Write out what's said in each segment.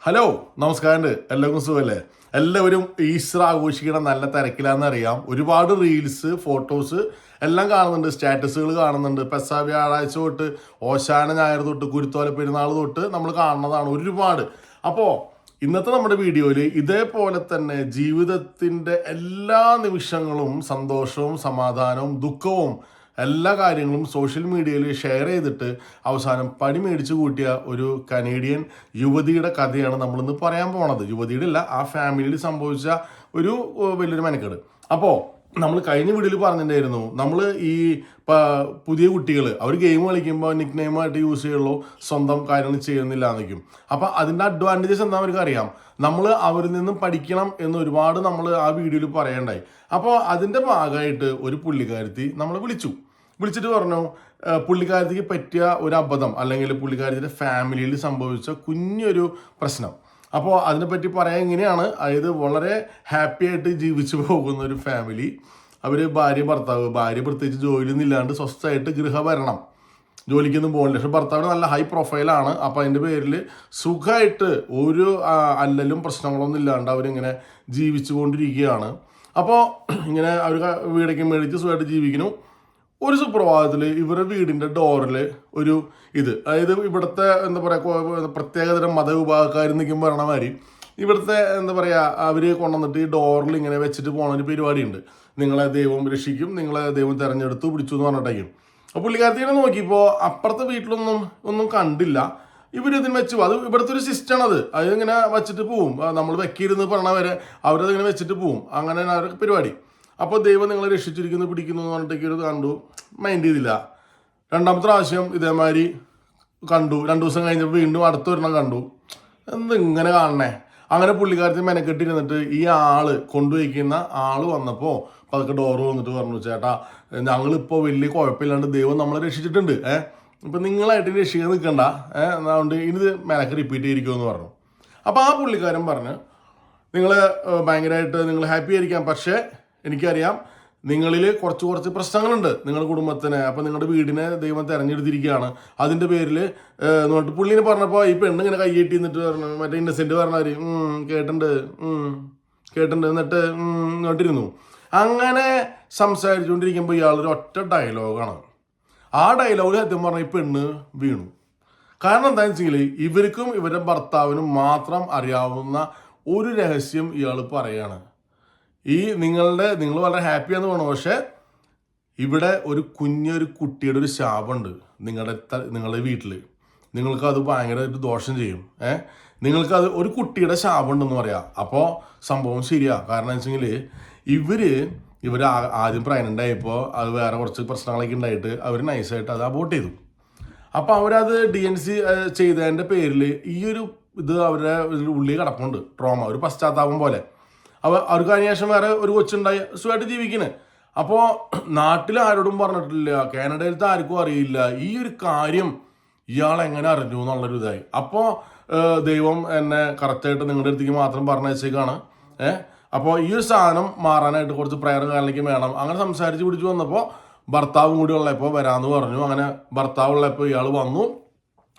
Hello നമസ്കാരം. എല്ലാവർക്കും സുഖമല്ലേ? എല്ലാവരും ഈസ്റ്റർ ആഘോഷിക്കണം നല്ല തിരക്കിലാണെന്നറിയാം. ഒരുപാട് റീൽസ് ഫോട്ടോസ് എല്ലാം കാണുന്നുണ്ട്, സ്റ്റാറ്റസുകൾ കാണുന്നുണ്ട്. പെസഹ വ്യാഴാഴ്ച തൊട്ട് ഓശാന ഞായർ തൊട്ട് കുരുത്തോല പെരുന്നാൾ തൊട്ട് നമ്മൾ കാണുന്നതാണ് ഒരുപാട്. അപ്പോൾ ഇന്നത്തെ നമ്മുടെ വീഡിയോയിൽ ഇതേപോലെ തന്നെ ജീവിതത്തിൻ്റെ എല്ലാ നിമിഷങ്ങളും സന്തോഷവും സമാധാനവും ദുഃഖവും എല്ലാ കാര്യങ്ങളും സോഷ്യൽ മീഡിയയിൽ ഷെയർ ചെയ്തിട്ട് അവസാനം പണി മേടിച്ച് കൂട്ടിയ ഒരു കനേഡിയൻ യുവതിയുടെ കഥയാണ് നമ്മളിന്ന് പറയാൻ പോണത്. യുവതിയുടെ അല്ല, ആ ഫാമിലിയിൽ സംഭവിച്ച ഒരു വലിയൊരു മെനക്കേട്. അപ്പോൾ നമ്മൾ കഴിഞ്ഞ വീഡിയോയിൽ പറഞ്ഞിട്ടുണ്ടായിരുന്നു, നമ്മൾ ഈ പുതിയ കുട്ടികൾ അവർ ഗെയിം കളിക്കുമ്പോൾ നിക് നെയിമായിട്ട് യൂസ് ചെയ്യുള്ളൂ, സ്വന്തം കാര്യങ്ങൾ ചെയ്യുന്നില്ല എന്നൊക്കെയും. അപ്പോൾ അതിൻ്റെ അഡ്വാൻറ്റേജസ് എന്താ അവർക്ക് അറിയാം. നമ്മൾ അവരിൽ നിന്നും പഠിക്കണം എന്ന് ഒരുപാട് നമ്മൾ ആ വീഡിയോയിൽ പറയണ്ടായി. അപ്പോൾ അതിൻ്റെ ഭാഗമായിട്ട് ഒരു പുള്ളിക്കാരത്തി നമ്മളെ വിളിച്ചിട്ട് പറഞ്ഞു പുള്ളിക്കാരത്തിക്ക് പറ്റിയ ഒരു അബദ്ധം അല്ലെങ്കിൽ പുള്ളിക്കാരത്തിൻ്റെ ഫാമിലിയിൽ സംഭവിച്ച കുഞ്ഞൊരു പ്രശ്നം. അപ്പോൾ അതിനെപ്പറ്റി പറയാൻ ഇങ്ങനെയാണ്. അതായത് വളരെ ഹാപ്പി ആയിട്ട് ജീവിച്ചു പോകുന്ന ഒരു ഫാമിലി. അവർ ഭാര്യ പ്രത്യേകിച്ച് ജോലിയൊന്നും ഇല്ലാണ്ട് സ്വസ്ഥമായിട്ട് ഗൃഹഭരണം, ജോലിക്കൊന്നും പോകില്ല. പക്ഷെ ഭർത്താവ് നല്ല ഹൈ പ്രൊഫൈലാണ്. അപ്പോൾ അതിൻ്റെ പേരിൽ സുഖമായിട്ട് ഒരു അല്ലലും പ്രശ്നങ്ങളൊന്നും ഇല്ലാണ്ട് അവരിങ്ങനെ ജീവിച്ചു കൊണ്ടിരിക്കുകയാണ്. അപ്പോൾ ഇങ്ങനെ അവർ വീടൊക്കെ മേടിച്ച് സുഖമായിട്ട് ജീവിക്കുന്നു. ഒരു സുപ്രഭാതത്തിൽ ഇവരുടെ വീടിൻ്റെ ഡോറിൽ ഒരു അതായത് ഇവിടുത്തെ എന്താ പറയുക പ്രത്യേകതരം മതവിഭാഗക്കാരെന്നൊക്കെ പറയണ മാതിരി ഇവിടുത്തെ എന്താ പറയുക അവർ കൊണ്ടുവന്നിട്ട് ഈ ഡോറിൽ ഇങ്ങനെ വെച്ചിട്ട് പോണ ഒരു പരിപാടിയുണ്ട്. നിങ്ങളെ ദൈവം രക്ഷിക്കും, നിങ്ങളെ ദൈവം തിരഞ്ഞെടുത്തു പിടിച്ചു എന്ന് പറഞ്ഞിട്ടേക്കും. അപ്പോൾ പുള്ളിക്കാരത്തിനെ നോക്കിയപ്പോൾ അപ്പുറത്തെ വീട്ടിലൊന്നും കണ്ടില്ല. ഇവരിതിന് വെച്ചു. അത് ഇവിടുത്തെ ഒരു സിസ്റ്റമാണത്. അതിങ്ങനെ വെച്ചിട്ട് പോവും. നമ്മൾ വെക്കിയിരുന്ന് പറഞ്ഞവരെ അവരതിങ്ങനെ വെച്ചിട്ട് പോവും. അങ്ങനെയാണ് അവരുടെ പരിപാടി. അപ്പോൾ ദൈവം നിങ്ങളെ രക്ഷിച്ചിരിക്കുന്നു പിടിക്കുന്നു എന്ന് പറഞ്ഞിട്ടേക്ക് ഒരു കണ്ടു, മൈൻഡ് ചെയ്തില്ല. രണ്ടാമത്തെ പ്രാവശ്യം ഇതേമാതിരി കണ്ടു. 2 ദിവസം കഴിഞ്ഞപ്പോൾ വീണ്ടും അടുത്തൊരെണ്ണം കണ്ടു. ഇങ്ങനെ കാണണേ. അങ്ങനെ പുള്ളിക്കാരത്തി മെനക്കെട്ടിരുന്നിട്ട് ഈ കൊണ്ടുവയ്ക്കുന്ന ആള് വന്നപ്പോൾ പതുക്കെ ഡോറ് വന്നിട്ട് പറഞ്ഞു, ചേട്ടാ ഞങ്ങളിപ്പോൾ വലിയ കുഴപ്പമില്ലാണ്ട് ദൈവം നമ്മളെ രക്ഷിച്ചിട്ടുണ്ട്. ഇപ്പം നിങ്ങളായിട്ട് രക്ഷിക്കാൻ നിൽക്കണ്ട, അതുകൊണ്ട് ഇനി മെനക്ക് റിപ്പീറ്റ് ചെയ്തിരിക്കുമെന്ന് പറഞ്ഞു. അപ്പോൾ ആ പുള്ളിക്കാരൻ പറഞ്ഞ് നിങ്ങൾ ഭയങ്കരമായിട്ട് നിങ്ങൾ ഹാപ്പി ആയിരിക്കാം, പക്ഷേ എനിക്കറിയാം നിങ്ങളിൽ കുറച്ച് പ്രശ്നങ്ങളുണ്ട് നിങ്ങളുടെ കുടുംബത്തിന്. അപ്പം നിങ്ങളുടെ വീടിനെ ദൈവം തിരഞ്ഞെടുത്തിരിക്കുകയാണ്. അതിൻ്റെ പേരിൽ എന്നിട്ട് പുള്ളിനെ പറഞ്ഞപ്പോൾ ഈ പെണ്ണ് ഇങ്ങനെ കൈയ്യട്ടി എന്നിട്ട് പറഞ്ഞു, മറ്റേ ഇന്നസെൻ്റ് പറഞ്ഞവർ കേട്ടിട്ടുണ്ട് എന്നിട്ട് ഇങ്ങോട്ടിരുന്നു. അങ്ങനെ സംസാരിച്ചുകൊണ്ടിരിക്കുമ്പോൾ ഇയാളൊരു ഒറ്റ ഡയലോഗാണ്. ആ ഡയലോഗ് സത്യം പറഞ്ഞാൽ ഈ പെണ്ണ് വീണു. കാരണം എന്താണെന്ന് വെച്ചെങ്കിൽ ഇവർക്കും ഇവരുടെ ഭർത്താവിനും മാത്രം അറിയാവുന്ന ഒരു രഹസ്യം ഇയാൾ പറയാണ്. നിങ്ങൾ വളരെ ഹാപ്പിയാന്ന് തോന്നുന്നു, പക്ഷേ ഇവിടെ ഒരു കുട്ടിയുടെ ഒരു ശാപമുണ്ട് നിങ്ങളുടെ വീട്ടിൽ. നിങ്ങൾക്കത് ഭയങ്കരമായിട്ട് ദോഷം ചെയ്യും. നിങ്ങൾക്കത് ഒരു കുട്ടിയുടെ ശാപമുണ്ടെന്ന് പറയാം. അപ്പോൾ സംഭവം ശരിയാ. കാരണം എന്ന് വെച്ചെങ്കിൽ ഇവർ ആദ്യം പ്രഗ്നൻ്റ് ആയപ്പോൾ അത് വേറെ കുറച്ച് പ്രശ്നങ്ങളൊക്കെ ഉണ്ടായിട്ട് അവർ നൈസായിട്ട് അത് അബോർട്ട് ചെയ്തു. അപ്പോൾ അവരത് DNC ചെയ്തതിൻ്റെ പേരിൽ അവരുടെ ഉള്ളിൽ കിടപ്പുണ്ട് ട്രോമ, ഒരു പശ്ചാത്താപം പോലെ. അവർക്ക് അതിനുശേഷം വേറെ ഒരു കൊച്ചുണ്ടായി സുഖമായിട്ട് ജീവിക്കുന്നത്. അപ്പോൾ നാട്ടിൽ ആരോടും പറഞ്ഞിട്ടില്ല, കാനഡയിലത്തെ ആർക്കും അറിയില്ല ഈ ഒരു കാര്യം. ഇയാൾ എങ്ങനെ അറിഞ്ഞു എന്നുള്ളൊരു ഇതായി. അപ്പോൾ ദൈവം എന്നെ കറക്റ്റായിട്ട് നിങ്ങളുടെ അടുത്തേക്ക് മാത്രം പറഞ്ഞയച്ചേക്കാണ്. അപ്പോൾ ഈ ഒരു സാധനം മാറാനായിട്ട് കുറച്ച് പ്രയറും കാര്യങ്ങളൊക്കെ വേണം. അങ്ങനെ സംസാരിച്ച് പിടിച്ച് വന്നപ്പോൾ ഭർത്താവും കൂടി ഉള്ളപ്പോൾ വരാമെന്ന് പറഞ്ഞു. അങ്ങനെ ഭർത്താവ് ഉള്ളപ്പോൾ ഇയാൾ വന്നു,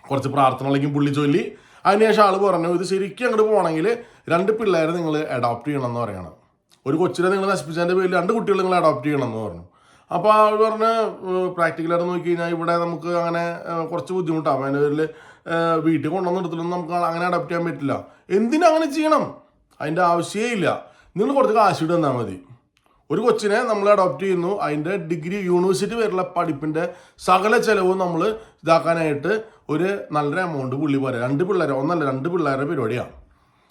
കുറച്ച് പ്രാർത്ഥനകളേക്കും പുള്ളി ചൊല്ലി. അതിനുശേഷം ആൾ പറഞ്ഞു, ഇത് ശരിക്കും അങ്ങോട്ട് പോകണമെങ്കിൽ 2 പിള്ളേരെ നിങ്ങൾ അഡോപ്റ്റ് ചെയ്യണം എന്ന് പറയണം. ഒരു കൊച്ചിനെ നിങ്ങൾ നശിപ്പിച്ചതിൻ്റെ പേരിൽ 2 കുട്ടികൾ നിങ്ങൾ അഡോപ്റ്റ് ചെയ്യണം എന്ന് പറഞ്ഞു. അപ്പോൾ ആൾ പറഞ്ഞ് പ്രാക്ടിക്കലായിട്ട് നോക്കി കഴിഞ്ഞാൽ ഇവിടെ നമുക്ക് അങ്ങനെ കുറച്ച് ബുദ്ധിമുട്ടാകും. അതിൻ്റെ പേരിൽ വീട്ടിൽ കൊണ്ടുവന്ന് എടുത്തിട്ടൊന്നും നമുക്ക് അങ്ങനെ അഡോപ്റ്റ് ചെയ്യാൻ പറ്റില്ല. എന്തിനങ്ങനെ ചെയ്യണം? അതിൻ്റെ ആവശ്യമേ ഇല്ല. നിങ്ങൾ കുറച്ച് കാശ് ഇട്ട് തന്നാൽ മതി. ഒരു കൊച്ചിനെ നമ്മൾ അഡോപ്റ്റ് ചെയ്യുന്നു, അതിൻ്റെ ഡിഗ്രി യൂണിവേഴ്സിറ്റി വരെയുള്ള പഠിപ്പിൻ്റെ സകല ചെലവും നമ്മൾ ഇതാക്കാനായിട്ട് ഒരു നല്ലൊരു എമൗണ്ട് പുള്ളി പറയാം. 2 പിള്ളേരെ 2 പിള്ളേരുടെ പരിപാടിയാണ്.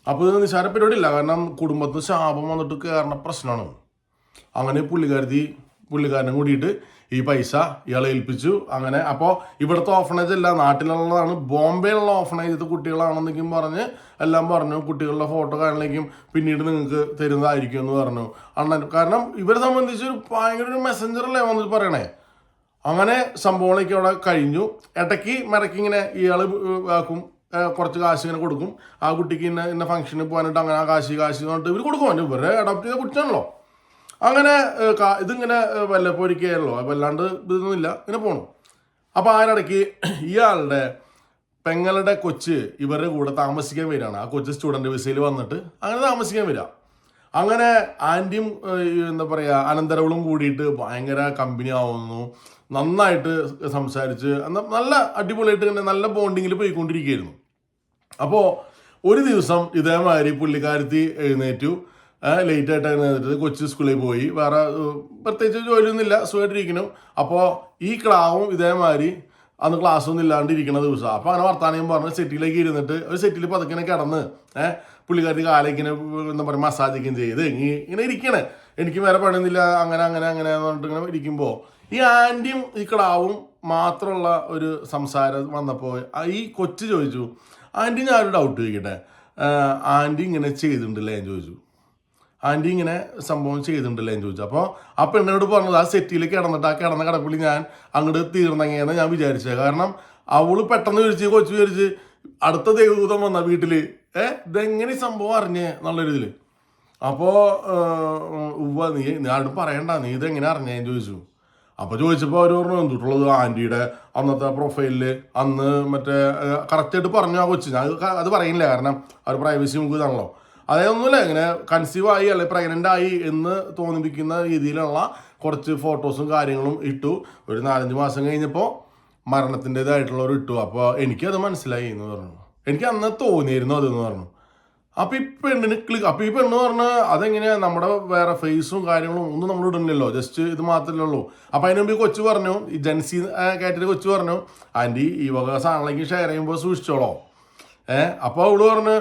അപ്പോൾ ഇത് നിസ്സാര പരിപാടിയില്ല. കാരണം കുടുംബത്തിന് ശാപം വന്നിട്ട് കയറുന്ന പ്രശ്നമാണ്. അങ്ങനെ പുള്ളിക്കാരനെ കൂടിയിട്ട് ഈ പൈസ ഇയാളെ ഏൽപ്പിച്ചു. അങ്ങനെ അപ്പോൾ ഇവിടുത്തെ ഓഫണേജ് അല്ല, നാട്ടിലുള്ളതാണ്, ബോംബെയിലുള്ള ഓഫണേജത്തെ കുട്ടികളാണെന്നൊക്കെയും പറഞ്ഞ് എല്ലാം പറഞ്ഞു. കുട്ടികളുടെ ഫോട്ടോ കാര്യങ്ങളിലേക്കും പിന്നീട് നിങ്ങൾക്ക് തരുന്നതായിരിക്കും എന്ന് പറഞ്ഞു അണ്ണൻ. കാരണം ഇവരെ സംബന്ധിച്ച് ഭയങ്കര ഒരു മെസ്സഞ്ചറല്ലേ വന്നിട്ട് പറയണേ. അങ്ങനെ സംഭവങ്ങളൊക്കെ അവിടെ കഴിഞ്ഞു. ഇടയ്ക്ക് ഇങ്ങനെ ഇയാൾ ആക്കും, കുറച്ച് കാശ് ഇങ്ങനെ കൊടുക്കും. ആ കുട്ടിക്ക് ഇന്ന ഫംഗ്ഷന് പോകാനായിട്ട് അങ്ങനെ ആ കാശ് പറഞ്ഞിട്ട് ഇവർ കൊടുക്കും. ഇവരെ അഡോപ്റ്റ് ചെയ്ത കുട്ടിയാണല്ലോ. അങ്ങനെ ഇതിങ്ങനെ വല്ലപ്പോരിക്കുകയല്ലോ, വല്ലാണ്ട് ഇതൊന്നുമില്ല, ഇങ്ങനെ പോണു. അപ്പോൾ അതിനിടയ്ക്ക് ഇയാളുടെ പെങ്ങളുടെ കൊച്ച് ഇവരുടെ കൂടെ താമസിക്കാൻ വരികയാണ്. ആ കൊച്ച് സ്റ്റുഡൻറ്റ് വിസയിൽ വന്നിട്ട് അങ്ങനെ താമസിക്കാൻ വരിക. അങ്ങനെ ആൻറ്റിയും എന്താ പറയുക അനന്തരവളും കൂടിയിട്ട് ഭയങ്കര കമ്പനി ആവുന്നു, നന്നായിട്ട് സംസാരിച്ച് നല്ല അടിപൊളിയായിട്ട് ഇങ്ങനെ നല്ല ബോണ്ടിങ്ങിൽ പോയിക്കൊണ്ടിരിക്കുകയായിരുന്നു. അപ്പോൾ ഒരു ദിവസം ഇതേമാതിരി പുള്ളിക്കാരത്തി എഴുന്നേറ്റു, ലേറ്റായിട്ട് എഴുന്നേറ്റിട്ട് കൊച്ചു സ്കൂളിൽ പോയി, വേറെ പ്രത്യേകിച്ച് ജോലിയൊന്നുമില്ല, സുഖമായിട്ടിരിക്കുന്നു. അപ്പോൾ ഈ ക്ലാവും ഇതേമാതിരി അന്ന് ക്ലാസ്സൊന്നും ഇല്ലാണ്ടിരിക്കുന്ന ദിവസം. അപ്പോൾ അങ്ങനെ വർത്താനം പറഞ്ഞ് സെറ്റിലേക്ക് ഇരുന്നിട്ട് ഒരു സെറ്റിൽ പതുക്കിനെ കിടന്ന് പുള്ളിക്കാരത്തി കാലേക്കിനെ എന്താ പറയുക മസാജൊക്കെ ചെയ്ത് ഇങ്ങനെ ഇരിക്കണേ. എനിക്ക് വേറെ പണിയൊന്നുമില്ല, അങ്ങനെ അങ്ങനെ അങ്ങനെ പറഞ്ഞിട്ട് ഇങ്ങനെ ഇരിക്കുമ്പോൾ ഈ ആൻറ്റിയും ഈ ക്ലാവും മാത്രമുള്ള ഒരു സംസാരം വന്നപ്പോൾ ഈ കൊച്ചു ചോദിച്ചു, ആൻറ്റി ഞാനൊരു ഡൗട്ട് ചോദിക്കട്ടെ, ആൻറ്റി ഇങ്ങനെ ചെയ്തിട്ടുണ്ടല്ലേ എന്ന് ചോദിച്ചു. ആൻറ്റി ഇങ്ങനെ സംഭവം ചെയ്തിട്ടുണ്ടല്ലേ എന്ന് ചോദിച്ചു. അപ്പോൾ ആ പെണ്ണിനോട് പറഞ്ഞത് ആ സെറ്റിൽ കിടന്നിട്ട് ആ കിടന്ന കിടപ്പിൽ ഞാൻ അങ്ങോട്ട് തീർന്നെങ്കിയെന്ന് ഞാൻ വിചാരിച്ചത്. കാരണം അവള് പെട്ടെന്ന് വിളിച്ച് കൊച്ചു വിചാരിച്ച് അടുത്ത ദൈവദൂതം വന്ന വീട്ടിൽ ഇതെങ്ങനെ സംഭവം അറിഞ്ഞേ എന്നുള്ളൊരു ഇതിൽ. അപ്പോൾ നീ ആരോടും പറയണ്ട, നീ ഇതെങ്ങനെ അറിഞ്ഞേന്ന് ചോദിച്ചു. അപ്പോൾ ചോദിച്ചപ്പോൾ അവർ പറഞ്ഞു എന്തിട്ടുള്ളത് ആൻറ്റിയുടെ അന്നത്തെ പ്രൊഫൈലിൽ അന്ന് മറ്റേ കറക്റ്റായിട്ട് പറഞ്ഞു ആ കൊച്ചു. ഞാൻ അത് പറയില്ല, കാരണം അവർ പ്രൈവസി നമുക്ക് ഇതാണല്ലോ. അതൊന്നുമില്ല, ഇങ്ങനെ കൺസീവ് ആയി അല്ലെങ്കിൽ പ്രഗ്നൻ്റ് ആയി എന്ന് തോന്നിപ്പിക്കുന്ന രീതിയിലുള്ള കുറച്ച് ഫോട്ടോസും കാര്യങ്ങളും ഇട്ടു. ഒരു 4-5 മാസം കഴിഞ്ഞപ്പോൾ മരണത്തിൻ്റെതായിട്ടുള്ളവർ ഇട്ടു. അപ്പോൾ എനിക്കത് മനസ്സിലായി എന്ന് പറഞ്ഞു. എനിക്ക് അന്ന് തോന്നിയിരുന്നു അതെന്ന് പറഞ്ഞു. അപ്പോൾ ഈ പെണ്ണിന് അപ്പോൾ ഈ പെണ്ണ് പറഞ്ഞ് അതെങ്ങനെയാണ്, നമ്മുടെ വേറെ ഫേസും കാര്യങ്ങളും ഒന്നും നമ്മൾ ഇടുന്നില്ലല്ലോ, ജസ്റ്റ് ഇത് മാത്രമല്ലേ ഉള്ളൂ. അപ്പോൾ അതിന് മുമ്പ് ഈ കൊച്ചു പറഞ്ഞു, ഈ ജെൻസി കാറ്റഗറി കൊച്ചു പറഞ്ഞു, ആൻറ്റി ഈ വക സാധനങ്ങളേക്ക് ഷെയർ ചെയ്യുമ്പോൾ സൂക്ഷിച്ചോളോ. അപ്പോൾ അവള് പറഞ്ഞ്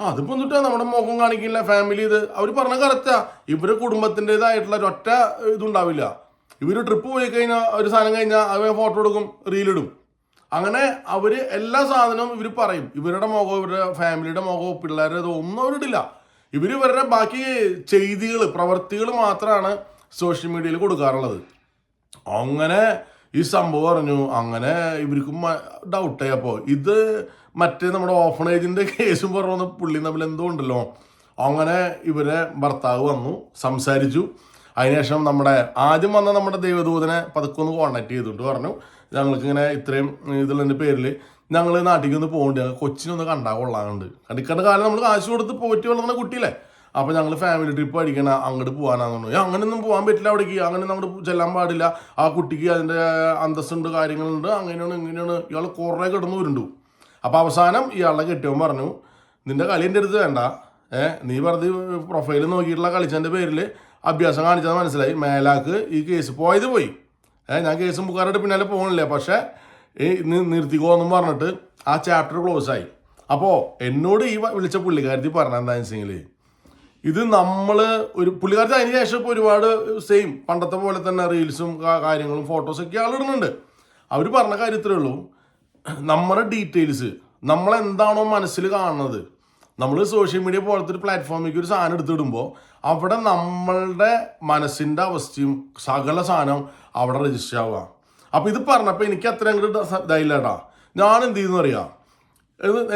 അതിപ്പോൾ എന്നിട്ട് നമ്മുടെ മുഖം കാണിക്കില്ല ഫാമിലി ഇത്. അവർ പറഞ്ഞ കറക്റ്റാ, ഇവര് കുടുംബത്തിൻ്റെതായിട്ടുള്ള ഒരൊറ്റ ഇതുണ്ടാവില്ല. ഇവർ ട്രിപ്പ് പോയി കഴിഞ്ഞാൽ ഒരു സാധനം കഴിഞ്ഞാൽ അവർ ഫോട്ടോ എടുക്കും, റീലിടും. അങ്ങനെ അവർ എല്ലാ സാധനവും ഇവർ പറയും. ഇവരുടെ മുഖവും ഇവരുടെ ഫാമിലിയുടെ മുഖവും പിള്ളേരുടെ ഒന്നും അവരിടില്ല. ഇവരുടെ ബാക്കി ചെയ്തികൾ പ്രവർത്തികൾ മാത്രമാണ് സോഷ്യൽ മീഡിയയിൽ കൊടുക്കാറുള്ളത്. അങ്ങനെ ഈ സംഭവം പറഞ്ഞു. അങ്ങനെ ഇവർക്കും ഡൗട്ടായി. അപ്പോൾ ഇത് മറ്റേ നമ്മുടെ ഓഫണേജിൻ്റെ കേസും പറഞ്ഞു പുള്ളി തമ്മിൽ എന്തോ ഉണ്ടല്ലോ. അങ്ങനെ ഇവരെ ഭർത്താവ് വന്നു, സംസാരിച്ചു. അതിനുശേഷം ആദ്യം വന്ന നമ്മുടെ ദൈവദൂതനെ പതുക്കൊന്ന് കോണ്ടാക്ട് ചെയ്തിട്ട് പറഞ്ഞു, ഞങ്ങൾക്കിങ്ങനെ ഇത്രയും ഇതിൻ്റെ പേരിൽ ഞങ്ങൾ നാട്ടിലേക്ക് ഒന്ന് പോകേണ്ടി, കൊച്ചിനൊന്ന് കണ്ടാൽ കൊള്ളാറുണ്ട്. കണ്ടിക്കേണ്ട കാലം നമ്മൾ കാശ് കൊടുത്ത് പോറ്റി വളർന്ന കുട്ടിയില്ലേ. അപ്പോൾ ഞങ്ങൾ ഫാമിലി ട്രിപ്പ് അടിക്കണം, അങ്ങോട്ട് പോകാനാന്ന് പറഞ്ഞു. അങ്ങനെയൊന്നും പോകാൻ പറ്റില്ല, അവിടേക്ക് അങ്ങനെ നമ്മൾ ചെല്ലാൻ പാടില്ല, ആ കുട്ടിക്ക് അതിൻ്റെ അന്തസ്സുണ്ട്, കാര്യങ്ങളുണ്ട്, അങ്ങനെയാണ് ഇങ്ങനെയാണ്. ഇയാൾ കുറേ കിടന്നു വരുന്നുണ്ടു. അപ്പോൾ അവസാനം ഇയാളുടെ കെട്ടിയവൻ പറഞ്ഞു, നിന്റെ കളി എൻ്റെ അടുത്ത് വേണ്ട, നീ വെറുതെ പ്രൊഫൈൽ നോക്കിയിട്ടുള്ള കളിച്ചതിൻ്റെ പേരിൽ അഭ്യാസം കാണിച്ചത് മനസ്സിലായി, മേലാക്ക് ഈ കേസ് പോയത് പോയി. ഞാൻ കേസും ബുക്കാരുടെ പിന്നാലെ പോകണില്ല, പക്ഷേ നിർത്തിക്കോ എന്നും പറഞ്ഞിട്ട് ആ ചാപ്റ്റർ ക്ലോസ് ആയി. അപ്പോൾ എന്നോട് ഈ വിളിച്ച പുള്ളിക്കാരത്തി പറഞ്ഞ എന്താണെന്ന് വെച്ചെങ്കിൽ, ഇത് നമ്മൾ ഒരു പുള്ളിക്കാരത്തി അതിന് ശേഷം ഇപ്പോൾ ഒരുപാട് സെയിം പണ്ടത്തെ പോലെ തന്നെ റീൽസും കാര്യങ്ങളും ഫോട്ടോസൊക്കെ ആളിടുന്നുണ്ട്. അവർ പറഞ്ഞ കാര്യത്തിലേ ഉള്ളൂ, നമ്മുടെ ഡീറ്റെയിൽസ് നമ്മളെന്താണോ മനസ്സിൽ കാണുന്നത്, നമ്മൾ സോഷ്യൽ മീഡിയ പോലത്തെ ഒരു പ്ലാറ്റ്ഫോമിലേക്ക് ഒരു സാധനം എടുത്തിടുമ്പോൾ അവിടെ നമ്മളുടെ മനസ്സിൻ്റെ അവസ്ഥയും സകല സാധനം അവിടെ രജിസ്റ്റർ ആവുക. അപ്പോൾ ഇത് പറഞ്ഞപ്പോൾ എനിക്ക് അത്ര അങ്ങോട്ട് ഇതായില്ലേട്ടാ. ഞാൻ എന്ത് ചെയ്യുന്നു അറിയാം,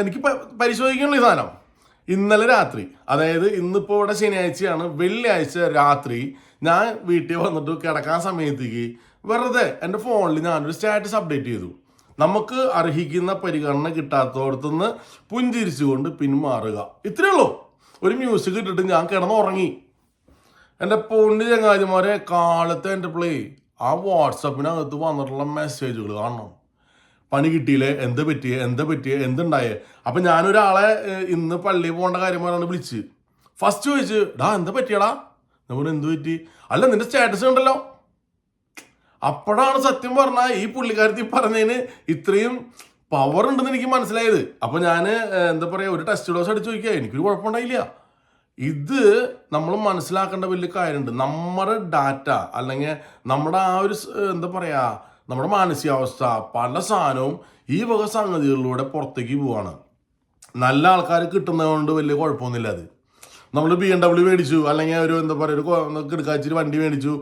എനിക്ക് പരിശോധിക്കാനുള്ള ഈ സാധനം ഇന്നലെ രാത്രി, അതായത് ഇന്നിപ്പോൾ ഇവിടെ ശനിയാഴ്ചയാണ്, വെള്ളിയാഴ്ച രാത്രി ഞാൻ വീട്ടിൽ വന്നിട്ട് കിടക്കാൻ സമയത്തേക്ക് വെറുതെ എൻ്റെ ഫോണിൽ ഞാനൊരു സ്റ്റാറ്റസ് അപ്ഡേറ്റ് ചെയ്തു. നമുക്ക് അർഹിക്കുന്ന പരിഗണന കിട്ടാത്തടത്തുനിന്ന് പുഞ്ചിരിച്ചുകൊണ്ട് പിന്മാറുക, ഇത്രയേ ഉള്ളൂ. ഒരു മ്യൂസിക് ഇട്ടിട്ട് ഞാൻ കിടന്നുറങ്ങി. എൻ്റെ പൊണ്ണി ചങ്ങാതിമാരെ, കാലത്തെ എൻ്റെ പ്ലേ ആ വാട്സപ്പിനകത്ത് വന്നിട്ടുള്ള മെസ്സേജുകൾ കാണണം. പണി കിട്ടിയില്ലേ, എന്താ പറ്റിയേ എന്തുണ്ടായേ. അപ്പം ഞാനൊരാളെ ഇന്ന് പള്ളിയിൽ പോകേണ്ട കാര്യം പറഞ്ഞാണ് വിളിച്ച് ഫസ്റ്റ് ചോദിച്ച്, എന്താ പറ്റിയടാ? നമ്മൾ എന്ത് പറ്റി? അല്ല നിന്റെ സ്റ്റാറ്റസ് ഉണ്ടല്ലോ. അപ്പോഴാണ് സത്യം പറഞ്ഞാൽ ഈ പുള്ളിക്കാരത്തി പറഞ്ഞതിന് ഇത്രയും പവർ ഉണ്ടെന്ന് എനിക്ക് മനസ്സിലായത്. അപ്പോൾ ഞാൻ എന്താ പറയുക, ഒരു ടെസ്റ്റ് ഡോസ് അടിച്ച് ചോദിക്കുക, എനിക്കൊരു കുഴപ്പമുണ്ടായില്ല. ഇത് നമ്മൾ മനസ്സിലാക്കേണ്ട വലിയ കാര്യമുണ്ട്. നമ്മുടെ ഡാറ്റ അല്ലെങ്കിൽ നമ്മുടെ ആ ഒരു എന്താ പറയുക, നമ്മുടെ മാനസികാവസ്ഥ പല സാധനവും ഈ വക സംഗതികളിലൂടെ പുറത്തേക്ക് പോവാണ്. നല്ല ആൾക്കാർ കിട്ടുന്നത് കൊണ്ട് വലിയ കുഴപ്പമൊന്നുമില്ല. അത് നമ്മൾ BMW മേടിച്ചു, അല്ലെങ്കിൽ ഒരു എന്താ പറയുക ഒരു കിടക്കാച്ചിരി വണ്ടി മേടിച്ചു,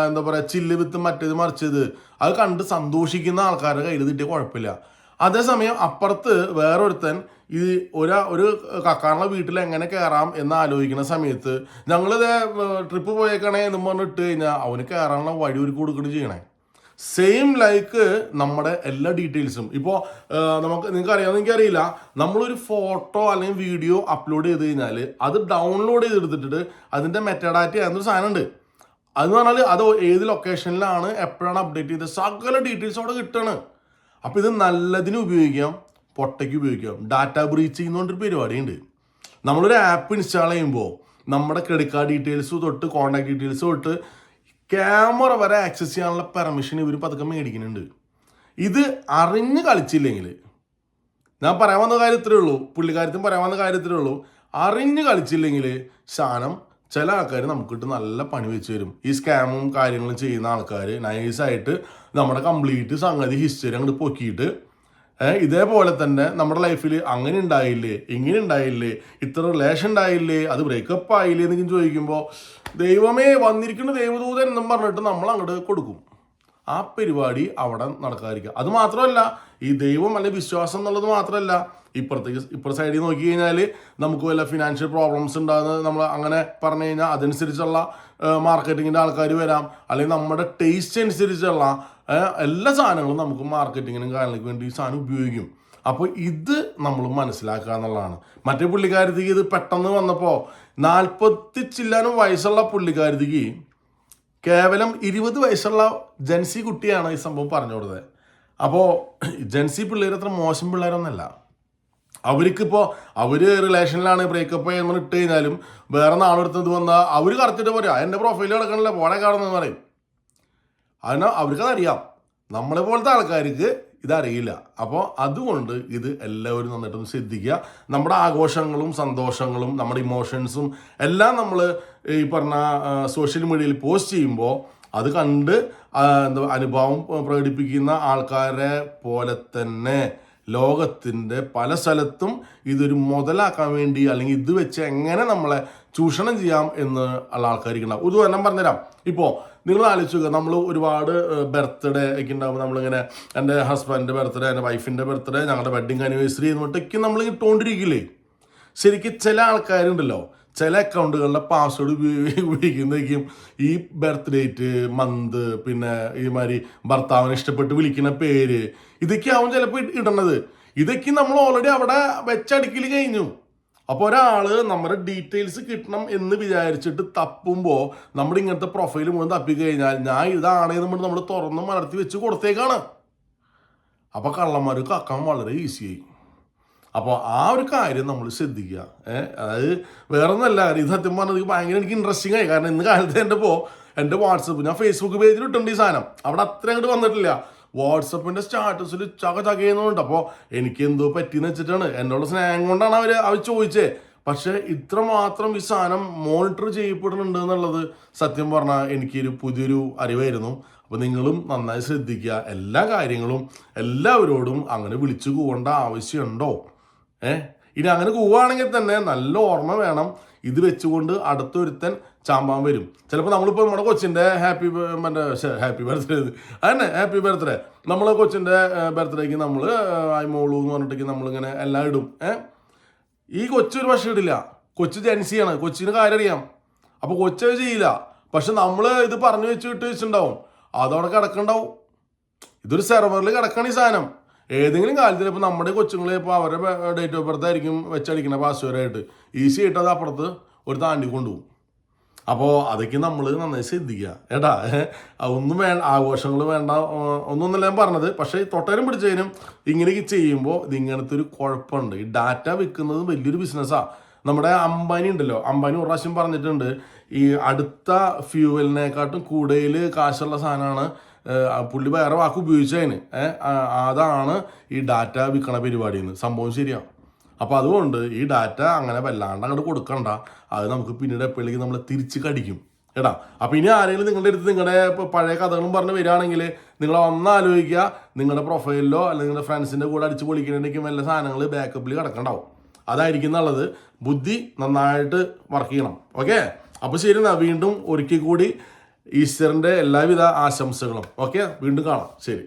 എന്താ പറയുക ചില്ല് വിത്ത് മറ്റേത് മറിച്ചത്, അത് കണ്ട് സന്തോഷിക്കുന്ന ആൾക്കാരുടെ കയ്യിൽ കിട്ടിയ കുഴപ്പമില്ല. അതേസമയം അപ്പുറത്ത് വേറൊരുത്തൻ ഈ ഒരു കക്കാനുള്ള വീട്ടിൽ എങ്ങനെ കയറാം എന്ന് ആലോചിക്കുന്ന സമയത്ത് ഞങ്ങളിത് ട്രിപ്പ് പോയേക്കണേ എന്ന് പറഞ്ഞിട്ട് കഴിഞ്ഞാൽ അവന് കയറാനുള്ള വഴി ഒരുക്കി കൊടുക്കുകയാണ് ചെയ്യണേ. സെയിം ലൈക്ക് നമ്മുടെ എല്ലാ ഡീറ്റെയിൽസും. ഇപ്പോൾ നിങ്ങൾക്ക് അറിയാമെന്ന് എനിക്കറിയില്ല, നമ്മളൊരു ഫോട്ടോ അല്ലെങ്കിൽ വീഡിയോ അപ്ലോഡ് ചെയ്ത് കഴിഞ്ഞാൽ അത് ഡൗൺലോഡ് ചെയ്തെടുത്തിട്ട് അതിൻ്റെ മെറ്റാഡാറ്റ എന്നൊരു സാധനം ഉണ്ട്. അതെന്ന് പറഞ്ഞാൽ അത് ഏത് ലൊക്കേഷനിലാണ് എപ്പോഴാണ് അപ്ഡേറ്റ് ചെയ്തത് സകല ഡീറ്റെയിൽസ് അവിടെ കിട്ടുകയാണ്. അപ്പോൾ ഇത് നല്ലതിന് ഉപയോഗിക്കാം, പൊട്ടയ്ക്ക് ഉപയോഗിക്കാം. ഡാറ്റ ബ്രീച്ച് ചെയ്യുന്നൊരു പരിപാടിയുണ്ട്. നമ്മളൊരു ആപ്പ് ഇൻസ്റ്റാൾ ചെയ്യുമ്പോൾ നമ്മുടെ ക്രെഡിറ്റ് കാർഡ് ഡീറ്റെയിൽസ് തൊട്ട് കോൺടാക്ട് ഡീറ്റെയിൽസ് തൊട്ട് ക്യാമറ വരെ ആക്സസ് ചെയ്യാനുള്ള പെർമിഷൻ ഇവർ പതുക്കെ മേടിക്കുന്നുണ്ട്. ഇത് അറിഞ്ഞ് കളിച്ചില്ലെങ്കിൽ, ഞാൻ പറയാൻ വന്ന കാര്യത്തിലേ ഉള്ളൂ, പുള്ളിക്കാര്യത്തും പറയാൻ വന്ന കാര്യത്തിലേ ഉള്ളൂ, അറിഞ്ഞ് കളിച്ചില്ലെങ്കിൽ സാധനം ചില ആൾക്കാർ നമുക്കിട്ട് നല്ല പണി വെച്ച് തരും. ഈ സ്കാമും കാര്യങ്ങളും ചെയ്യുന്ന ആൾക്കാർ നൈസായിട്ട് നമ്മുടെ കംപ്ലീറ്റ് സംഗതി ഹിസ്റ്ററി അങ്ങോട്ട് പൊക്കിയിട്ട് ഇതേപോലെ തന്നെ നമ്മുടെ ലൈഫിൽ അങ്ങനെ ഉണ്ടായില്ലേ, ഇങ്ങനെ ഉണ്ടായില്ലേ, ഇത്ര റിലേഷൻ ഉണ്ടായില്ലേ, അത് ബ്രേക്കപ്പ് ആയില്ലേ എന്നൊക്കെ ചോദിക്കുമ്പോൾ ദൈവമേ വന്നിരിക്കുന്ന ദൈവദൂതൻ എന്നും പറഞ്ഞിട്ട് നമ്മൾ അങ്ങോട്ട് കൊടുക്കും. ആ പരിപാടി അവിടെ നടക്കാതിരിക്കുക. അത് മാത്രമല്ല, ഈ ദൈവം അല്ലെങ്കിൽ വിശ്വാസം എന്നുള്ളത് മാത്രമല്ല, ഇപ്പുറത്തെ സൈഡിൽ നോക്കി കഴിഞ്ഞാൽ നമുക്ക് വല്ല ഫിനാൻഷ്യൽ പ്രോബ്ലംസ് ഉണ്ടാകുന്നത് നമ്മൾ അങ്ങനെ പറഞ്ഞു കഴിഞ്ഞാൽ അതനുസരിച്ചുള്ള മാർക്കറ്റിങ്ങിൻ്റെ ആൾക്കാർ വരാം, അല്ലെങ്കിൽ നമ്മുടെ ടേസ്റ്റ് അനുസരിച്ചുള്ള എല്ലാ സാധനങ്ങളും നമുക്ക് മാർക്കറ്റിങ്ങിനും കാര്യങ്ങൾക്ക് വേണ്ടി ഈ സാധനം ഉപയോഗിക്കും. അപ്പോൾ ഇത് നമ്മൾ മനസ്സിലാക്കുക എന്നുള്ളതാണ്. മറ്റേ പുള്ളിക്കാരത്തേക്ക് ഇത് പെട്ടെന്ന് വന്നപ്പോൾ 40 ചില്ലാനും വയസ്സുള്ള പുള്ളിക്കാരത്തേക്ക് കേവലം 20 വയസ്സുള്ള ജെൻസി കുട്ടിയാണ് ഈ സംഭവം പറഞ്ഞു കൊടുത്തത്. അപ്പോൾ ജെൻസി പിള്ളേർ അത്ര മോശം പിള്ളേരൊന്നല്ല. അവർക്കിപ്പോൾ അവർ റിലേഷനിലാണ്, ബ്രേക്കപ്പ് ചെയ്യുമ്പോൾ ഇട്ട് കഴിഞ്ഞാലും വേറെ നാളെടുത്തത് വന്നാൽ അവർ കറക്റ്റിട്ട് പറയാം എൻ്റെ പ്രൊഫൈൽ കിടക്കണില്ല പോടെ കാണുന്നെന്ന് പറയും. അതിന് അവർക്കതറിയാം. നമ്മളെ പോലത്തെ ആൾക്കാർക്ക് ഇതറിയില്ല. അപ്പോൾ അതുകൊണ്ട് ഇത് എല്ലാവരും നന്നായിട്ടൊന്ന് ശ്രദ്ധിക്കുക. നമ്മുടെ ആഘോഷങ്ങളും സന്തോഷങ്ങളും നമ്മുടെ ഇമോഷൻസും എല്ലാം നമ്മൾ ഈ പറഞ്ഞ സോഷ്യൽ മീഡിയയിൽ പോസ്റ്റ് ചെയ്യുമ്പോൾ അത് കണ്ട് അനുഭവം പ്രകടിപ്പിക്കുന്ന ആൾക്കാരെ പോലെ തന്നെ ലോകത്തിൻ്റെ പല സ്ഥലത്തും ഇതൊരു മുതലാക്കാൻ വേണ്ടി അല്ലെങ്കിൽ ഇത് വെച്ച് എങ്ങനെ നമ്മളെ ചൂഷണം ചെയ്യാം എന്ന് ഉള്ള ആൾക്കാർക്കുണ്ടാവും. ഉദാഹരണം പറഞ്ഞുതരാം. ഇപ്പോൾ നിങ്ങൾ ആലോചിക്കുക, നമ്മൾ ഒരുപാട് ബർത്ത്ഡേ ഒക്കെ ഉണ്ടാകുമ്പോൾ നമ്മളിങ്ങനെ എൻ്റെ ഹസ്ബൻഡിൻ്റെ ബർത്ത്ഡേ, എൻ്റെ വൈഫിൻ്റെ ബർത്ത്ഡേ, ഞങ്ങളുടെ വെഡിങ് ആനിവേഴ്സറി എന്നിട്ടൊക്കെ നമ്മൾ ഇട്ടുകൊണ്ടിരിക്കില്ലേ. ശരിക്കും ചില ആൾക്കാരുണ്ടല്ലോ, ചില അക്കൗണ്ടുകളുടെ പാസ്വേഡ് ഉപയോഗിക്കുന്നതായിരിക്കും ഈ ബർത്ത് ഡേറ്റ്, മന്ത്, പിന്നെ ഈ മാതിരി ഭർത്താവിനെ ഇഷ്ടപ്പെട്ട് വിളിക്കുന്ന പേര്, ഇതൊക്കെ ആവും ചിലപ്പോൾ ഇടണത്. ഇതൊക്കെ നമ്മൾ ഓൾറെഡി അവിടെ വെച്ചടുക്കിൽ കഴിഞ്ഞു. അപ്പോൾ ഒരാൾ നമ്മുടെ ഡീറ്റെയിൽസ് കിട്ടണം എന്ന് വിചാരിച്ചിട്ട് തപ്പുമ്പോൾ നമ്മുടെ ഇങ്ങനത്തെ പ്രൊഫൈൽ മുഴുവൻ തപ്പിക്കഴിഞ്ഞാൽ ഞാൻ ഇതാണെന്ന് പറഞ്ഞ് നമ്മൾ തുറന്ന് മലർത്തി വെച്ച് കൊടുത്തേക്കാണ്. അപ്പോൾ കള്ളന്മാർക്ക് കക്കാൻ വളരെ ഈസിയായി. അപ്പോൾ ആ ഒരു കാര്യം നമ്മൾ ശ്രദ്ധിക്കുക. അതായത് വേറെ ഒന്നല്ല, ഇത് സത്യം പറഞ്ഞത് ഭയങ്കര എനിക്ക് ഇൻട്രസ്റ്റിംഗ് ആയി. കാരണം ഇന്ന് കാലത്ത് എൻ്റെ വാട്സപ്പ്, ഞാൻ ഫേസ്ബുക്ക് പേജിൽ ഇട്ടുണ്ട് ഈ സാധനം, അവിടെ അത്ര അങ്ങോട്ട് വന്നിട്ടില്ല. വാട്സപ്പിൻ്റെ സ്റ്റാറ്റസിൽ ചകചകയുന്നുണ്ട്. അപ്പോൾ എനിക്ക് എന്തോ പറ്റിയെന്ന് വെച്ചിട്ടാണ്, എന്നോട് സ്നേഹം കൊണ്ടാണ് അവർ ചോദിച്ചത്. പക്ഷേ ഇത്രമാത്രം ഈ സാധനം മോണിറ്റർ ചെയ്യപ്പെടുന്നുണ്ട് എന്നുള്ളത് സത്യം പറഞ്ഞാൽ എനിക്കൊരു പുതിയൊരു അറിവായിരുന്നു. അപ്പോൾ നിങ്ങളും നന്നായി ശ്രദ്ധിക്കുക. എല്ലാ കാര്യങ്ങളും എല്ലാവരോടും അങ്ങനെ വിളിച്ചു പോകേണ്ട ആവശ്യമുണ്ടോ? ഇനി അങ്ങനെ പോവുകയാണെങ്കിൽ തന്നെ നല്ല ഓർമ്മ വേണം. ഇത് വെച്ചുകൊണ്ട് അടുത്തൊരുത്തൻ ചാമ്പാൻ വരും. ചിലപ്പോൾ നമ്മളിപ്പോൾ നമ്മുടെ കൊച്ചിൻ്റെ ഹാപ്പി ബർത്ത്ഡേ അതന്നെ ഹാപ്പി ബർത്ത്ഡേ, നമ്മളെ കൊച്ചിൻ്റെ ബർത്ത്ഡേക്ക് നമ്മൾ മോളു എന്ന് പറഞ്ഞിട്ടേക്ക് നമ്മളിങ്ങനെ എല്ലാം ഇടും. ഈ കൊച്ചൊരു പക്ഷേ ഇടില്ല. കൊച്ചു ജെൻസിയാണ്, കൊച്ചിന് കാര്യം അറിയാം. അപ്പോൾ കൊച്ചത് ചെയ്യില്ല. പക്ഷെ നമ്മൾ ഇത് പറഞ്ഞു വെച്ചിട്ടുണ്ടാവും, അതവിടെ കിടക്കണ്ടാവും. ഇതൊരു സെർവറിൽ കിടക്കണം ഈ സാധനം. ഏതെങ്കിലും കാലത്തിൽ ഇപ്പോൾ നമ്മുടെ കൊച്ചുങ്ങൾ ഇപ്പോൾ അവരുടെ ഡേറ്റ് ഓഫ് ബർത്ത് ആയിരിക്കും വെച്ചടിക്കുന്ന പാസ്വേഡായിട്ട്, ഈസി ആയിട്ട് അത് അപ്പുറത്ത് ഒരു താണ്ടി കൊണ്ടുപോകും. അപ്പോൾ അതൊക്കെ നമ്മൾ നന്നായി ശ്രദ്ധിക്കുക ഏട്ടാ. ഒന്നും ആഘോഷങ്ങൾ വേണ്ട ഒന്നൊന്നല്ല ഞാൻ പറഞ്ഞത്. പക്ഷേ തൊട്ടേനും പിടിച്ചതിനും ഇങ്ങനെയൊക്കെ ചെയ്യുമ്പോൾ ഇതിങ്ങനത്തെ ഒരു കുഴപ്പമുണ്ട്. ഈ ഡാറ്റ വിൽക്കുന്നത് വലിയൊരു ബിസിനസ്സാണ്. നമ്മുടെ അംബാനി ഉണ്ടല്ലോ, അംബാനി ഒരു പ്രാവശ്യം പറഞ്ഞിട്ടുണ്ട്, ഈ അടുത്ത ഫ്യൂവലിനെക്കാട്ടും കൂടുതൽ കാശുള്ള സാധനമാണ് പുള്ളി വേറെ വാക്ക് ഉപയോഗിച്ചതിന്, അതാണ് ഈ ഡാറ്റ വിൽക്കണ പരിപാടിയെന്ന്. സംഭവം ശരിയാണ്. അപ്പോൾ അതുകൊണ്ട് ഈ ഡാറ്റ അങ്ങനെ വല്ലാണ്ട് അങ്ങോട്ട് കൊടുക്കണ്ട. അത് നമുക്ക് പിന്നീട് എപ്പോഴേക്കും നമ്മൾ തിരിച്ച് കടിക്കും കേട്ടാ. അപ്പോൾ ഇനി ആരെങ്കിലും നിങ്ങളുടെ അടുത്ത് നിങ്ങളുടെ ഇപ്പോൾ പഴയ കഥകളും പറഞ്ഞ് വരികയാണെങ്കിൽ നിങ്ങൾ ഒന്നാലോചിക്കുക, നിങ്ങളുടെ പ്രൊഫൈലിലോ അല്ലെങ്കിൽ നിങ്ങളുടെ ഫ്രണ്ട്സിൻ്റെ കൂടെ അടിച്ച് പൊളിക്കണമെങ്കിൽ വല്ല സാധനങ്ങൾ ബാക്കപ്പിൽ കിടക്കണ്ടാവും. അതായിരിക്കും നല്ലത്. ബുദ്ധി നന്നായിട്ട് വർക്ക് ചെയ്യണം. ഓക്കെ, അപ്പോൾ ശരി എന്നാ, വീണ്ടും ഒരിക്കൽ കൂടി ഈസ്റ്ററിൻ്റെ എല്ലാവിധ ആശംസകളും. ഓക്കെ, വീണ്ടും കാണാം. ശരി.